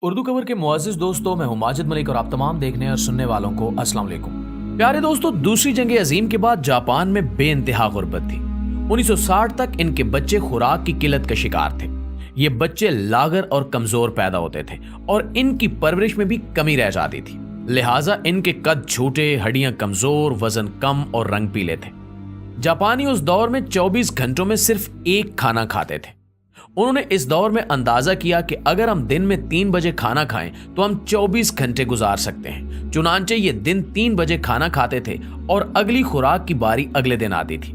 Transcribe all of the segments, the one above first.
Urdu cover के मुअज़्ज़िज़ दोस्तों, मैं हूं माजिद मलिक और आप तमाम देखने और सुनने वालों को अस्सलाम वालेकुम। प्यारे दोस्तों, दूसरी जंग अजीम के बाद जापान में बेइंतहा गुर्बत थी। 1960 तक इनके बच्चे खुराक की किल्लत का शिकार थे। ये बच्चे लागर और कमजोर पैदा होते थे और इनकी परवरिश में भी कमी रह जाती थी। लिहाजा इनके कद छोटे, हड्डियां कमजोर, वजन कम और रंग पीले थे। जापानी उस दौर में 24 घंटों में सिर्फ एक खाना खाते थे। उन्होंने इस दौर में अंदाजा किया कि अगर हम दिन में 3 बजे खाना खाएं तो हम 24 घंटे गुजार सकते हैं। चुनांचे ये दिन 3 बजे खाना खाते थे और अगली खुराक की बारी अगले दिन आती थी।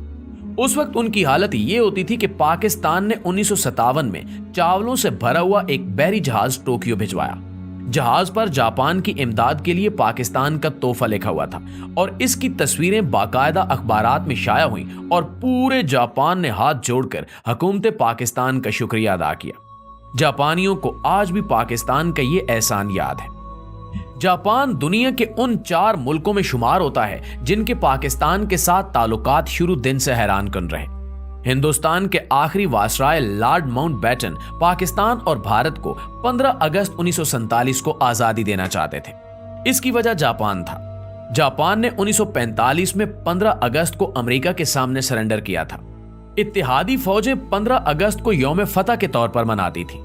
उस वक्त उनकी हालत ये होती थी कि पाकिस्तान ने 1957 में चावलों से भरा हुआ एक बहरी जहाज टोक्यो भिजवाया। जहाज पर जापान की इमदाद के लिए पाकिस्तान का तोहफा लिखा हुआ था और इसकी तस्वीरें बाकायदा अखबारात में शाया हुई और पूरे जापान ने हाथ जोड़कर हुकूमत पाकिस्तान का शुक्रिया अदा किया। जापानियों को आज भी पाकिस्तान का ये एहसान याद है। जापान दुनिया के उन 4 मुल्कों में शुमार होता है जिनके पाकिस्तान के साथ ताल्लुकात शुरू दिन से हैरान कन रहे। हिंदुस्तान के आखिरी वासराय लॉर्ड माउंटबेटन पाकिस्तान और भारत को 15 अगस्त 1947 को आजादी देना चाहते थे। इसकी वजह जापान था। जापान ने 1945 में 15 अगस्त को अमेरिका के सामने सरेंडर किया था। इत्तेहादी फौजें 15 अगस्त को यौम फतह के तौर पर मनाती थी।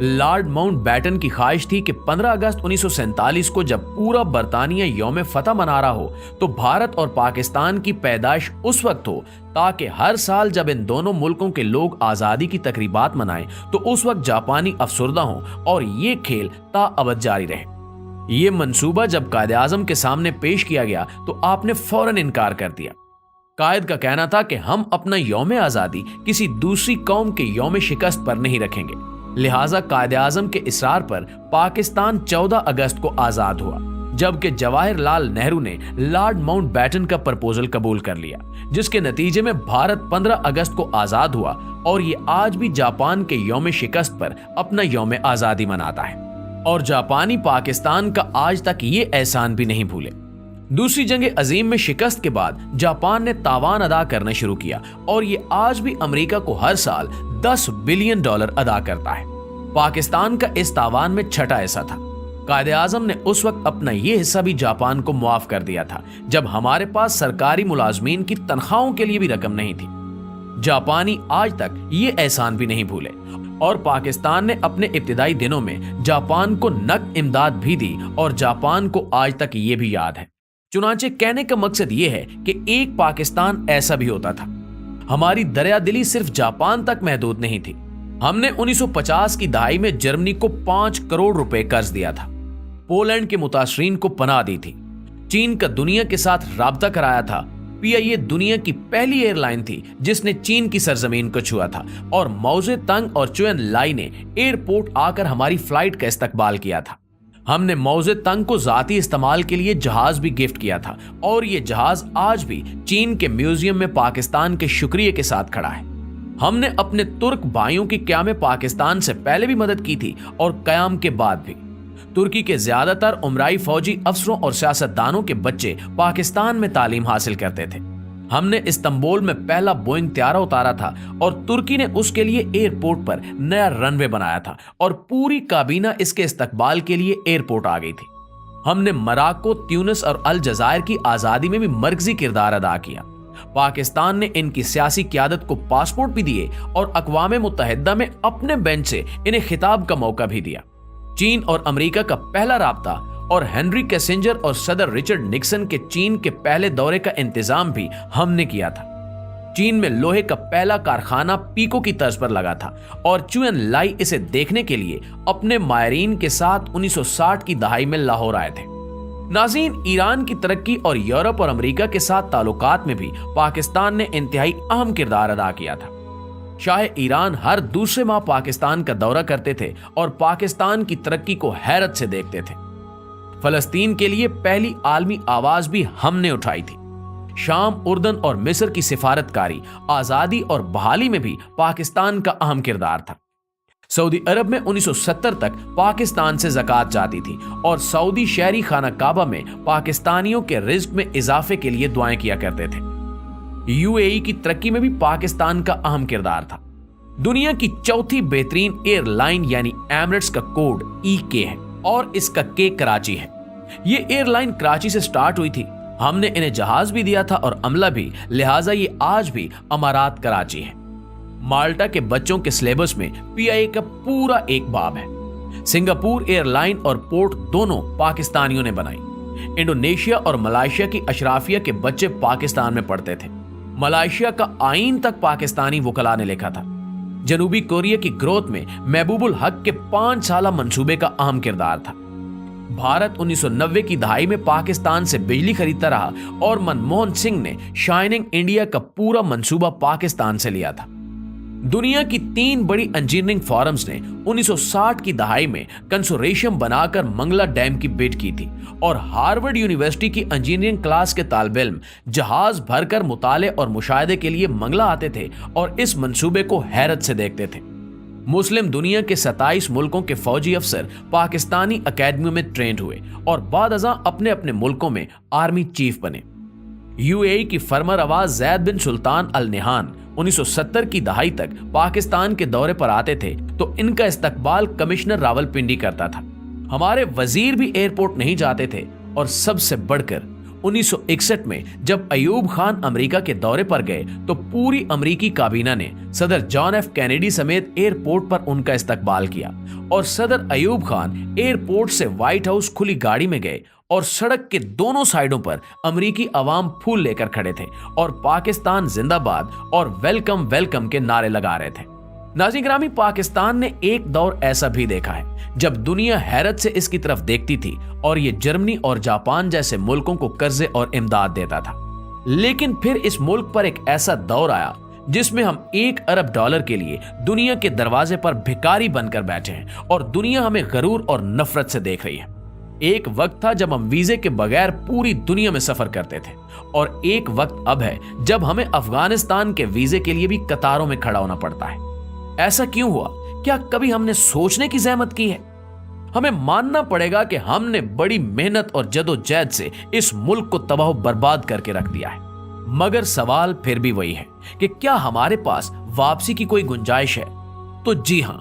लॉर्ड माउंटबेटन की ख्वाहिश थी कि 15 अगस्त 1947 को जब पूरा बरतानिया यौम फतह मना रहा हो तो भारत और पाकिस्तान की पैदाइश उस वक्त हो, ताकि हर साल जब इन दोनों मुल्कों के लोग आज़ादी की तकरीबात मनाएं तो उस वक्त जापानी अफसरदा हों और ये खेल ताअबद जारी रहे। ये मंसूबा जब कायद आज़म के सामने पेश किया गया तो आपने फौरन इनकार कर दिया। कायद का कहना था कि हम अपना यौम आज़ादी किसी दूसरी कौम के यौम शिकस्त पर नहीं रखेंगे। लिहाजा कायद आज़म के इसरार पर पाकिस्तान 14 अगस्त को आजाद हुआ, जबकि जवाहरलाल नेहरू ने लॉर्ड माउंटबेटन का प्रपोजल कबूल कर लिया, जिसके नतीजे में भारत 15 अगस्त को आजाद हुआ और ये आज भी जापान के यौम शिकस्त पर अपना यौम आजादी मनाता है और जापानी पाकिस्तान का आज तक ये एहसान भी नहीं भूले। दूसरी जंग अजीम में शिकस्त के बाद जापान ने तावान अदा करना शुरू किया और ये आज भी अमेरिका को हर साल $10 बिलियन अदा करता है। पाकिस्तान का इस तावान में छठा हिस्सा था। कायद आज़म ने उस वक्त अपना ये हिस्सा भी जापान को मुआफ कर दिया था, जब हमारे पास सरकारी मुलाजमीन की तनख्वाहों के लिए भी रकम नहीं थी। जापानी आज तक ये एहसान भी नहीं भूले और पाकिस्तान ने अपने इब्तिदाई दिनों में जापान को नकद इमदाद भी दी और जापान को आज तक ये भी याद है। चुनांचे कहने का मकसद ये है कि एक पाकिस्तान ऐसा भी होता था। हमारी दरिया दिली सिर्फ जापान तक महदूद नहीं थी। हमने 1950 की दहाई में जर्मनी को 5 करोड़ रुपए कर्ज दिया था। पोलैंड के मुतासरीन को पनाह दी थी। चीन का दुनिया के साथ राब्ता कराया था। PIA दुनिया की पहली एयरलाइन थी जिसने चीन की सरजमीन को छुआ था और मौजे तंग और चुएन लाई ने एयरपोर्ट आकर हमारी फ्लाइट का इस्तकबाल किया था। हमने मौजे तंग को जाती इस्तेमाल के लिए जहाज भी गिफ्ट किया था और ये जहाज आज भी चीन के म्यूजियम में पाकिस्तान के शुक्रिया के साथ खड़ा है। हमने अपने तुर्क भाइयों की क़याम पाकिस्तान से पहले भी मदद की थी और क़याम के बाद भी। तुर्की के ज्यादातर उमराई फौजी अफसरों और सियासतदानों के बच्चे पाकिस्तान में तालीम हासिल करते थे। हमने इस्तांबुल में पहला बोइंग त्यारा उतारा था और तुर्की ने उसके लिए एयरपोर्ट पर नया रनवे बनाया था और पूरी काबीना इसके इस्तकबाल के लिए एयरपोर्ट आ गई थी। हमने मोरक्को, ट्यूनिस और अल जज़ायर की आज़ादी में भी मरकजी किरदार अदा किया। पाकिस्तान ने इनकी सियासी क़यादत को पासपोर्ट भी दिए और अक़वाम मुत्तहिदा में अपने बेंच से इन्हें खिताब का मौका भी दिया। चीन और अमेरिका का पहला राब्ता और हेनरी किसिंजर और सदर रिचर्ड निक्सन के चीन के पहले दौरे का इंतजाम भी हमने किया था। चीन में लोहे का पहला कारखाना पीको की तर्ज पर लगा था और चुएन लाई इसे देखने के लिए अपने मायरीन के साथ 1960 की दहाई में लाहौर आए थे। नाज़रीन, ईरान की तरक्की और यूरोप और अमेरिका के साथ ताल्लुकात में भी पाकिस्तान ने इंतहाई अहम किरदार अदा किया था। शाह ईरान हर दूसरे माह पाकिस्तान का दौरा करते थे और पाकिस्तान की तरक्की को हैरत से देखते थे। फलस्तीन के लिए पहली आलमी आवाज भी हमने उठाई थी। शाम, उर्दन और मिस्र की सिफारतकारी, आजादी और बहाली में भी पाकिस्तान का अहम किरदार था। सऊदी अरब में 1970 तक पाकिस्तान से ज़कात जाती थी और सऊदी शहरी खाना काबा में पाकिस्तानियों के रिज्क में इजाफे के लिए दुआएं किया करते थे। UAE की तरक्की में भी पाकिस्तान का अहम किरदार था। दुनिया की चौथी बेहतरीन एयरलाइन यानी एमिरेट्स का कोड EK है और इसका K कराची है। ये एयरलाइन कराची से स्टार्ट हुई थी। हमने इन्हें जहाज भी दिया था और अमला भी, लिहाजा ये आज भी अमारात कराची है। माल्टा के बच्चों के सिलेबस में PIA का पूरा एक बाब है। सिंगापुर एयरलाइन और पोर्ट दोनों पाकिस्तानियों ने बनाई। इंडोनेशिया और मलाइशिया की अशराफिया के बच्चे पाकिस्तान में पढ़ते थे। मलाइशिया का आईन तक पाकिस्तानी वकला ने लिखा था। जनूबी कोरिया की ग्रोथ में महबूबुल हक के 5 साला मंसूबे का अहम किरदार था। भारत 1990 की दहाई में पाकिस्तान से बिजली खरीदता रहा और मनमोहन सिंह ने शाइनिंग इंडिया का पूरा मंसूबा पाकिस्तान से लिया था। दुनिया की 3 बड़ी इंजीनियरिंग फॉरम्स ने 1960 की दहाई में कंसोर्शियम बनाकर मंगला डैम की बिड की थी और हार्वर्ड यूनिवर्सिटी की इंजीनियरिंग क्लास के तालिब इल्म जहाज भरकर मुताले और मुशाहिदे के लिए मंगला आते थे और इस मंसूबे को हैरत से देखते थे। मुस्लिम दुनिया के 27 मुल्कों के फौजी अफसर पाकिस्तानी अकेडमियों में ट्रेंड हुए और बाद अज़ां अपने अपने मुल्कों में आर्मी चीफ बने। UAE की फर्मर आवाज जैद बिन सुल्तान अल निहान 1970 की दहाई तक पाकिस्तान के दौरे पर आते थे तो इनका इस्तकबाल कमिश्नर रावलपिंडी करता था। हमारे वजीर भी एयरपोर्ट नहीं जाते थे और सबसे बढ़कर 1961 में जब अयूब खान अमेरिका के दौरे पर गए तो पूरी अमेरिकी काबीना ने सदर जॉन F कैनेडी समेत एयरपोर्ट पर उनका इस्तकबाल किया और सदर अयूब खान एयरपोर्ट से व्हाइट हाउस खुली गाड़ी में गए और सड़क के दोनों साइडों पर अमेरिकी अवाम फूल लेकर खड़े थे और पाकिस्तान जिंदाबाद और वेलकम वेलकम के नारे लगा रहे थे। नाज़रीन गिरामी, पाकिस्तान ने एक दौर ऐसा भी देखा है जब दुनिया हैरत से इसकी तरफ देखती थी और ये जर्मनी और जापान जैसे मुल्कों को कर्जे और इमदाद देता था। लेकिन फिर इस मुल्क पर एक ऐसा दौर आया जिसमें हम $1 अरब के लिए दुनिया के दरवाजे पर भिखारी बनकर बैठे हैं और दुनिया हमें गरूर और नफरत से देख रही है। एक वक्त था जब हम वीजे के बगैर पूरी दुनिया में सफर करते थे और एक वक्त अब है जब हमें अफगानिस्तान के वीजे के लिए भी कतारों में खड़ा होना पड़ता है। ऐसा क्यों हुआ? क्या कभी हमने सोचने की जहमत की है? हमें मानना पड़ेगा कि हमने बड़ी मेहनत और जदोजहद से इस मुल्क को तबाह बर्बाद करके रख दिया है। मगर सवाल फिर भी वही है कि क्या हमारे पास वापसी की कोई गुंजाइश है? तो जी हां,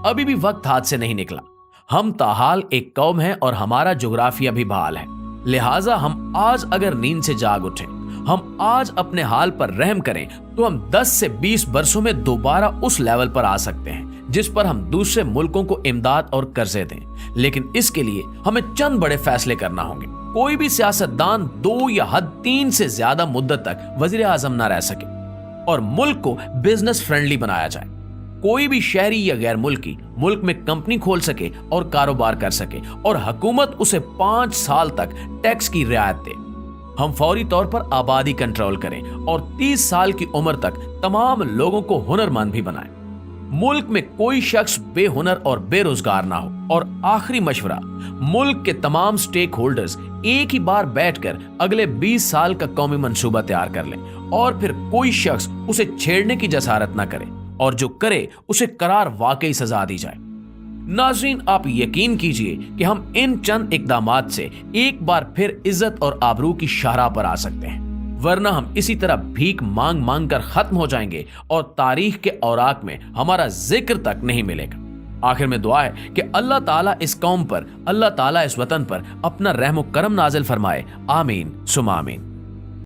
अभी भी वक्त हाथ से नहीं निकला। हम ताहाल एक कौम है और हमारा जोग्राफिया भी बहाल है। लिहाजा हम आज अगर नींद से जाग उठें, हम आज अपने हाल पर रहम करें तो हम 10 से 20 वर्षों में दोबारा उस लेवल पर आ सकते हैं जिस पर हम दूसरे मुल्कों को इमदाद और कर्जे दें। लेकिन इसके लिए हमें चंद बड़े फैसले करना होंगे। कोई भी सियासतदान 2 या हद 3 से ज्यादा मुद्दत तक वजीर आजम ना रह सके और मुल्क को बिजनेस फ्रेंडली बनाया जाए। कोई भी शहरी या गैर मुल्की मुल्क में कंपनी खोल सके और कारोबार कर सके और हुकूमत उसे 5 साल तक टैक्स की रियायत दे। हम फौरी तौर पर आबादी कंट्रोल करें और 30 साल की उम्र तक तमाम लोगों को हुनरमंद भी बनाएं। मुल्क में कोई शख्स बेहुनर और बेरोजगार ना हो। और आखिरी मशवरा, मुल्क के तमाम स्टेक होल्डर्स एक ही बार बैठकर अगले 20 साल का कौमी मंसूबा तैयार कर लें और फिर कोई शख्स उसे छेड़ने की जसारत ना करे और जो करे उसे करार वाकई सजा दी जाए। नाज़रीन, आप यकीन कीजिए कि हम इन चंद इकदामात से एक बार फिर इज्जत और आबरू की शाहराह पर आ सकते हैं, वरना हम इसी तरह भीख मांग मांग कर खत्म हो जाएंगे और तारीख के औराक में हमारा जिक्र तक नहीं मिलेगा। आखिर में दुआ है कि अल्लाह ताला इस कौम पर, अल्लाह ताला इस वतन पर अपना रहम व करम नाजिल फरमाए। आमीन सुमा आमीन।